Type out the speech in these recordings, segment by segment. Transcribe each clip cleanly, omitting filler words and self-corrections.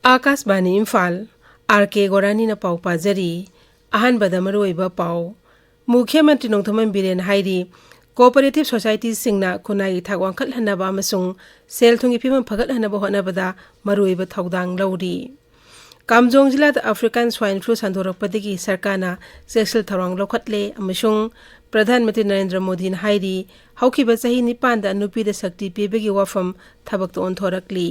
Akashvani Imphal R.K Gorani na pau pajari ahanbada maruiba pau मुख्यमंत्री नोंथमन बिरेन हाइरी कोऑपरेटिव सोसाइटी सिंगना खुनाई थाक वांखल हनबा अमसुंग सेल थुंगी फिमम फगत हनबा होनबदा मरुइबा थौदांग लौरी कामजोंग जिला अफ्रीकन स्वाइन फ्लू संदोरकपदगी सरकारना सेक्सुअल थौरांग लौखटले अमसुंग प्रधानमंत्री नरेंद्र मोदी हाइरी हौखिबा चही 9 दा नुपीदा शक्ति पीबगी वाफम थबक ओंथोरकली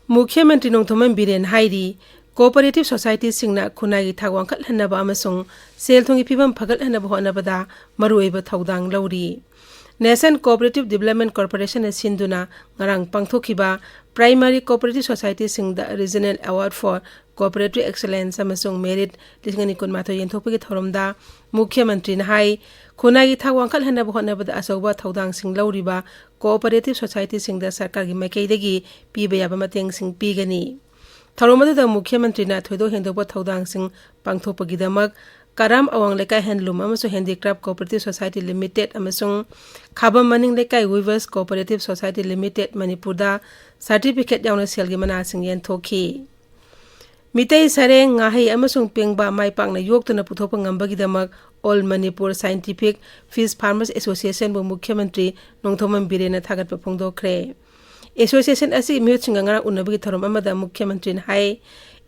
मुख्यमंत्री नोंथमन बिरेन हाइरी कोऑपरेटिव सोसाइटी सिंगना खुनाई थाक वांखल हनबा अमसुंग सेल थुंगी फिबम फगत हनबा होनबदा मरुइबा थौदांग लौरी नेशन कोऑपरेटिव डेवलपमेंट कॉर्पोरेशन सिंधुना ngarang pangthokiba primary cooperative society सिंगदा regional award for cooperative excellence अमसुंग मेरिट लिंगनी कुनमाथो येंथोपगी थौरमदा मुख्यमंत्री हाई खुनाई थाक वांखल हनबा होनबदा असौबा थौदांग सिंग लौरिबा कोऑपरेटिव सोसाइटी सिंगदा सरकार की माइकैदगी पीबा याबा मतेंग सिंग पीगनी थौरमदुदा मुख्यमंत्रीना थोइदो हेंदोबा थौदांग सिंग पांगथोपगीदमक Karam awang lekai handloom amaso handicraft cooperative society limited amasung khabam maning lekai weavers cooperative society limited manipurda certificate yauna selgi mana sing yen thoki mitei sareng ngahi amasung pengba mai pakna yoktuna puthopa ngambagi damak all manipur scientific fish farmers association bu mukhyamantri nongthomam birena thagat pa phongdokre association asi myutsinga ngara unabagi thorom amada mukhyamantri hai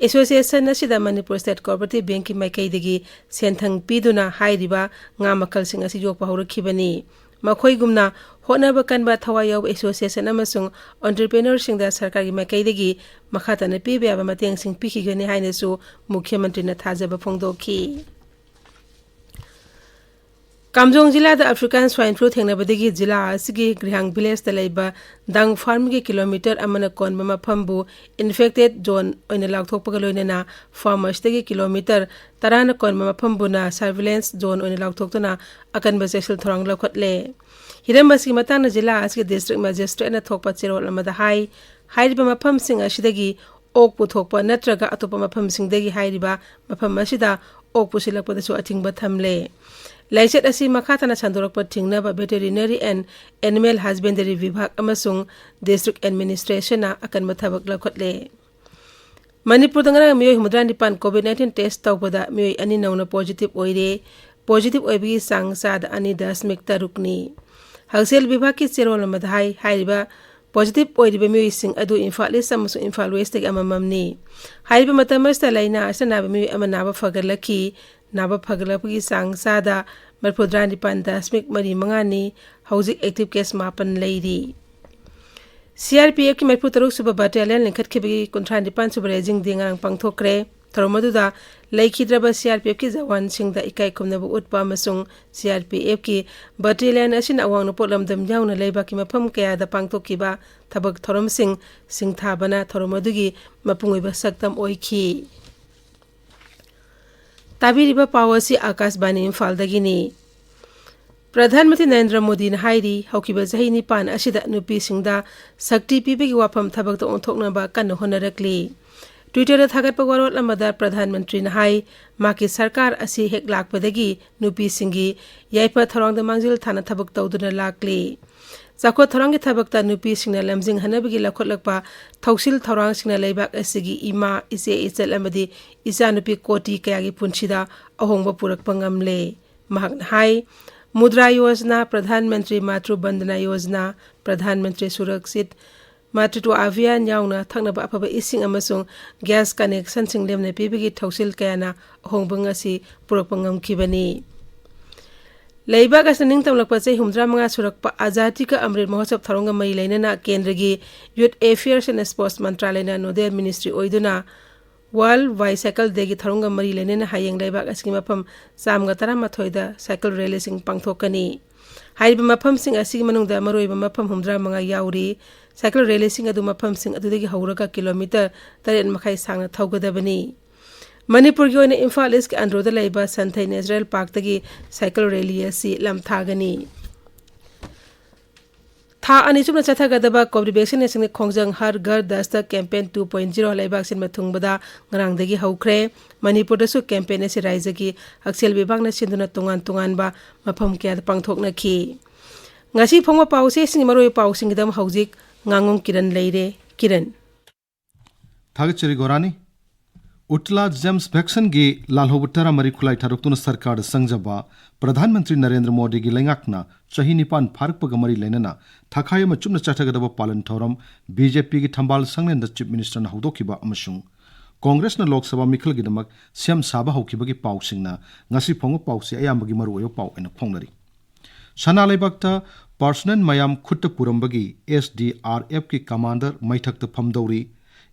Association asida Manipur State Cooperative Bank ki maikaidagi senthang piduna hairiba nga makal sing asi yokpa horakhibani makhoi gumna honaba kanba thawayaw association amasung entrepreneur sing da sarkar ki maikaidagi makhata na pibe aba mateng sing pikhigani haine su mukhyamantri na thajaba phongdokhi Kamjong जिला the African swine flu थेंगनबदगी जिला असगी ग्रिहांग village the लेबा दंग farm की kilometre अमन कोन बमा फंबु infected zone ओइन लाउथोकपग लोइनना farmers दगी kilometre तरान कोन बमा फंबुना surveillance zone ओइन लाउथोकतना अकन बजेसल थोरंग लखटले हिरमबसी मतान जिला असगी डिस्ट्रिक्ट मजिस्ट्रेट न थोकपा चेरोल अमदा हाइरिबा मफम सिंग असिदगी ओक पुथोकपा नत्रगा अतोपा मफम सिंगदगी हाइरिबा मफम असिदा ओक पुसिलकपदसु अथिंगबा थमले लाइसेट असी मखातना संदोरकपा थिंगनबा वेटरिनरी एंड एनिमल हस्बेंडरी विभाग अमसुंग डिस्ट्रिक्ट एडमिनिस्ट्रेशन अकन मथबक लखटले मणिपुर दंगरा मियोय हुमद्रा निपान कोविड-19 टेस्ट तौबदा मियोय अनि नौना पॉजिटिव ओइरे पॉजिटिव ओइबगी सांग साद अनि 10 नि हौसेल विभाग की चेरोल मधाई हाइरिबा पॉजिटिव ओइरिबा मियोय सिंग अदु इम्फाल ईस्ट अमसुंग इम्फाल वेस्ट तक अमममनी हाइरिबा मतमस्ता लाइना असनाबा मियोय अमनाबा फगरलखी नाबा फगलपगी सांग सादा मरफुद्रा निपान 10.35 हौजिक एक्टिव केस 9 लेरी CRPF की मरफु तरुक सुबह बटालियन लिंखटखिबगी 95 सुबह रेजिंग दिंगांग पांगथोकरे थरमदुदा लेखिद्रबा CRPF की जवान सिंगदा इकाई खुमनबु उत्पा मसुंग CRPF की बटालियन असिन अवांग पोलमदम याउना लेबा की मफम कयादा पांगथोकिबा थबक थरम सिंग सिंगथाबना थरमदुगी मपुंगइबा सक्तम ओइखी ताबिरिबा पावसी आकाशवाणी इम्फालदगिनी प्रधानमंत्री नरेंद्र मोदी हाइरी हौकिबा जही 9 असिदा नुपी सिंगदा शक्ति पीबगी वाफम थबक ओंथोकनबा कन्न होनरकली ट्विटर थागतपा वरोल अमदा प्रधानमंत्री हाई माकी सरकार असि हेक लाकपदगी नुपी सिंगी याइपा थरंग मांजिल थाना थबक तौदुना लाकली चाको थरंग की थबकता नुपी सिंगना लमजिंग हनबगी लखोलकपा थौसिल थौरांग सिंगना लेबाक असिगी इमा इसे इचल अमदी इचा नुपी कोटी कयागी पुंछिदा अहोंगबा पुरकपा ngamle महक हाई मुद्रा योजना प्रधानमंत्री मातृ बंदना योजना प्रधानमंत्री सुरक्षित मातृत्व अभियान याउना थंगनबा अफबा इसिंग अमसुंग गैस कनेक्शन सिंग लेमने पीबगी थौसिल कयाना अहोंगबंग असि पुरकपा ngamkhibani लेबाग असनिंग तमलकपचे हुमद्रा मंगा सुरकपा आजादी का अमृत महोत्सव थरोंग मई लेना केंद्र की यूथ अफेयर्स एंड स्पोर्ट्स मंत्रालय नोडल मिनिस्ट्री ओइदुना वर्ल्ड बाइसाइकिल डे की थरोंग मई लेना हायंग लेबाग असकी मफम 113 साइकिल रैली सिंग पांगथोकनी हाइब मफमसिंग असि मनुंगदा मरोइब मफम हुमद्रा मंगा याउरी साइकिल रेलिंग अदु मफमसिंग अदुदगी हौरगा किलोमीटर 8 मखाई सांगना थौगदबनी मणिपुर की इम्फाल ईस्ट के अंदरोद लेबा संथै नेचुरल पार्क तगी साइकिल रैली असि लमथागनी था अनिसुम चथगदबा कोविड वैक्सीनेशन के खोंजंग हर घर दस्तक कैंपेन 2.0 लेबाक सिन मथुंगबदा ngranगदगी हौख्रे मणिपुर दसु कैंपेन से राज्य की हक्सेल विभाग न सिंदुना तोंगान तोंगानबा मफम क्या पांगथोकनखी ngasi phongwa pause sing maroi pausing dam hauzik ngangom kiran leire kiran R.K Gorani उत्ला जेम्स वैक्सीन की लालहोबुटरा मरी खुलाई थारुक्तुन सरकार संजबा प्रधानमंत्री नरेंद्र मोदी की लेंगाकना चही निपान फारकपग मरी लेनना थाखाय मचुमन चथगदब पालन थौरम बीजेपी की थंबाल संगलेन चीफ मिनिस्टर न हौदोखिबा अमसुंग कांग्रेस न लोकसभा मिखल की दमक सेम साबा हौखिबगी पाउसिंगना ngasi phongo pause ayambagi maru oyo pau ena phongnari sana leibakta personal मयाम खुट पुरंबगी SDRF की कमांडर मैथक फमदौरी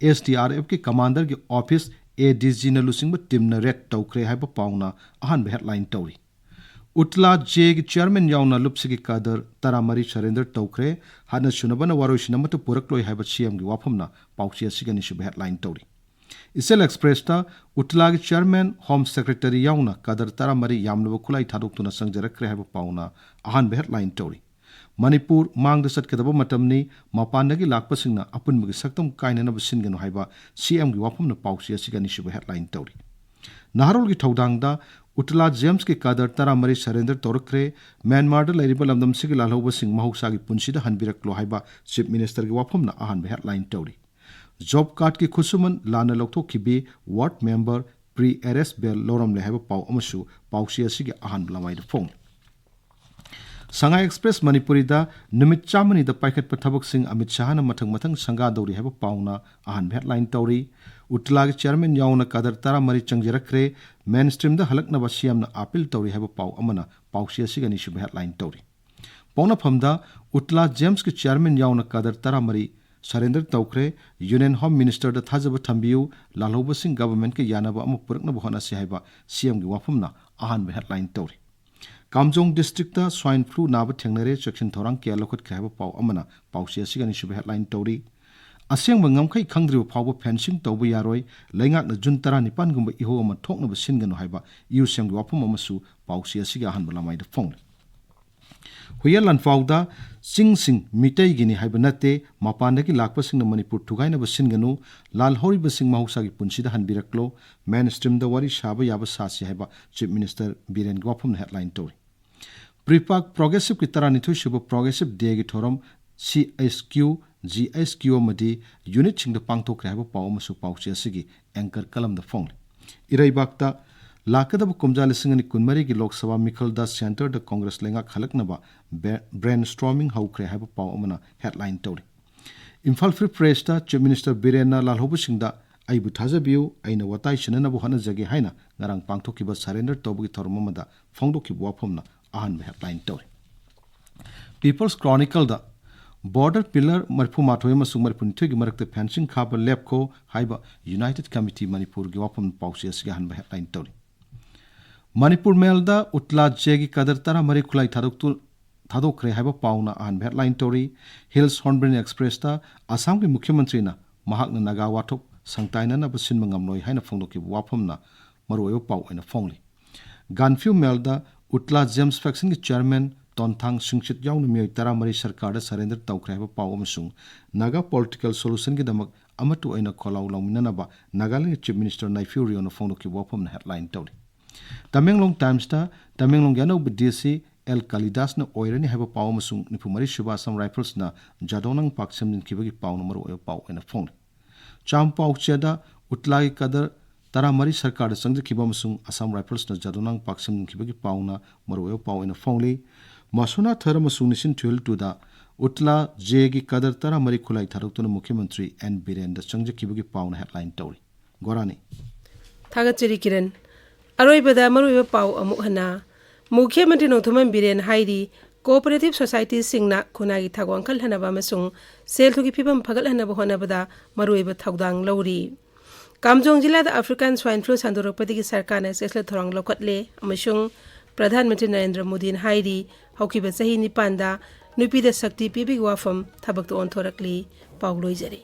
SDRF की कमांडर की ऑफिस ADG न लुसिंग टीम न रेड तौख्रे है पाउना अहन हेडलाइन तौरी उत्ला जे की चेयरमैन याउना लुप्स की कादर तरामरी सरेंद्र तौख्रे हाना सुनबन वारोसिन मत पुरकलोय है CM की वाफमना पाउसी असिगनि सुब हेडलाइन तौरी इसेल एक्सप्रेस ता उत्ला की चेयरमैन होम सेक्रेटरी याउना कादर तरामरी यामलब खुलाई थादोक्तुना संजरक्रे है पाउना अहन हेडलाइन तौरी मणिपुर मांग चटकदब मतमनी मपानदगी लाकपसिंगना अपुनबगी सक्तम कायननब सिनगनु हाइबा CM की वाफमना पाउसी असिगनि सुब हेडलाइन तौरी नाहरोल की थौदांगदा उत्ला जेम्स की कादर तरामरी सरेंद्र तौरक्रे म्यांमार लेरिबा लमदम सिग लालहौबसिंग महौसागी पुंसिदा हनबिरकलो हाइबा चीफ मिनिस्टर की वाफमना अहन हेडलाइन तौरी जॉब कार्ड की खुसुमन लाना लौथोखिबी ward member pre arrest bail लौरम ले हाइबा पाउ अमसु पाउसी असिगे अहन लमाइद फोंग संगाई एक्सप्रेस मणिपुरी दा निमित चामनी द पाइखट थबक सिंह अमित शाह न मथंग मथंग संगा दौरी है पाउना अहन हेडलाइन तौरी उत्ला के चेयरमैन याउना कादर तारा मरी चंगजरक्रे मेन स्ट्रीम द हलकनब CM न अपील तौरी है पाउ अमना पाउसी असिगनि सुब हेडलाइन तौरी पौना फमदा उत्ला जेम्स के चेयरमैन याउना कादर तारा मरी सरेंद्र तौख्रे यूनियन होम मिनिस्टर द थाजब थंबियु लालहौबसिंग गवर्नमेंट के यानब अम पुरकनब होनासे है CM की वाफमना अहन हेडलाइन तौरी कामजोंग डिस्ट्रिक्ट स्वाइन फ्लू नाब थेंगनरे चेक्शन थौरांग के लखत खैब पाउ अमना पाउसी असिगनि सुब headline तौरी असेंग ngamkhai khangdriu phawbo fencing tawbu yaroi leingak na jun 19 gumba iho ama thoknaba singanu haiba USM gi wapum amasu pausi asiga han balamai da phong huyalan fawda sing mitai gini haiba nate mapandagi lakpa singna manipur thugaina ba singanu lal hori ba sing mahausa gi punsi da han biraklo mainstream da wari shaba yaba sasi haiba chief minister biren gi wapum headline tori pripak progressive ki taranithu shuba progressive day gi thoram CSQ GSQ madi unit ching da pangthok reba paw masu pauchi asigi anchor kalam da phone irai bakta lakadab kumjal singani kunmari gi lok sabha mikhal da center da congress lenga khalakna ba brainstorming how kre haba paw amana headline tori Imphal free press da chief minister birena lalhobu singda aibu thajabiu aina watai chinana bu hana jage haina ngarang pangthoki ba surrender tobu gi thorma da phongdoki bu wafomna ahan headline tori People's Chronicle da border pillar marfu mathoy masung marfu nithoi gi marakte fencing khaba lepko haiba united committee manipur gi wapam pausi asga han ba headline tori manipur mail da utla jegi kadar tara mari khulai thadokre haiba pauna an headline tori hills hornbill express da assam gi mukhyamantri na mahakna naga wathok sangtaina na basin mangamloi haina phongdoki wapam na maroyo pau ena phongli ganfiu mail da utla james faction gi chairman Tonthang Singchit yaung mi tara mari sarkar da surrender tawkhre ba paw amsung naga political solution gi damak amatu aina kholaw lawmina ba Nagaland chief minister Naifuri on phone ki wapam headline tawri Tamenglong Times ta Tamenglong yano bdc El Kalidas na oirani haba paw amsung nipumari Shiva Assam Rifles na Jadonang Paksim din kibagi paw numero oyo paw ina phone Cham paw cheda utlagi kadar tara mari sarkar da sangja kiba amsung Assam Rifles na Jadonang Paksim din kibagi paw na maro oyo paw ina phone Masuna thara masung nisin twil to da utla jegi kadar tara mari khulai tharuk मुख्यमंत्री N Birendra changja kibagi pauna headline tori Gorani Thagachiri Kiran Aroi bada maru pau amu hana मुख्यमंत्री नोथमन villain हाइरी cooperative society सिंगना खुनागी थागवांखल हनबा मसुंग cell थुगी फिबम फगल हनबा होनबदा मरुइबा थागदांग लौरी कामजोंग जिला दा African swine flu संदोरपति की सरकार ने सेसल थोरंग लोकटले अमसुंग प्रधानमंत्री नरेंद्र मोदी हाईरी हौकिबा चही निपानदा नुपीदा शक्ति पीबी वाफम थबक तो ओंथोरकली पाउलोइजरी।